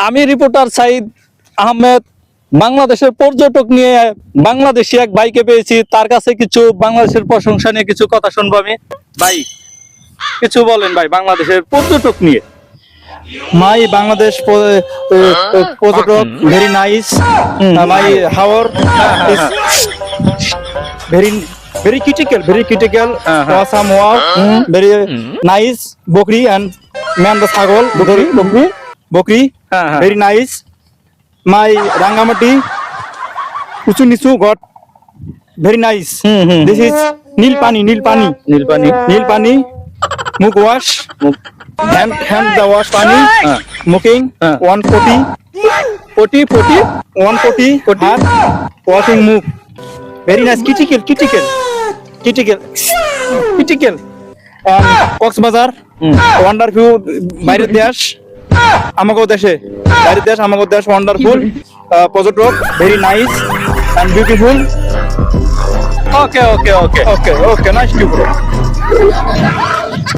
আমি রিপোর্টার সাইদ আহমেদ বাংলাদেশের পর্যটক নিয়ে বাংলাদেশি এক ভাইকে পেয়েছি, তার কাছে কিছু বাংলাদেশের প্রশংসা নিয়ে কিছু কথা শুনবো আমি। ভাই কিছু বলেন ভাই বাংলাদেশের পর্যটক নিয়ে। My Bangladesh phototalk very nice. My hour is very critical. Awesome wow, very nice. Bokri and man the sagol. Bokri, very nice. My Rangamati, Uchu Nisu got very nice. This is Nil Pani. Muk wash. Hand the wash pani, muking, 140, 140, hand, washing move. Very nice, critical. Cox Bazar, wonderful, বাইরের দেশ, আমাগো দেশে, wonderful, positive, very nice and beautiful. Okay, Okay, nice to you, bro.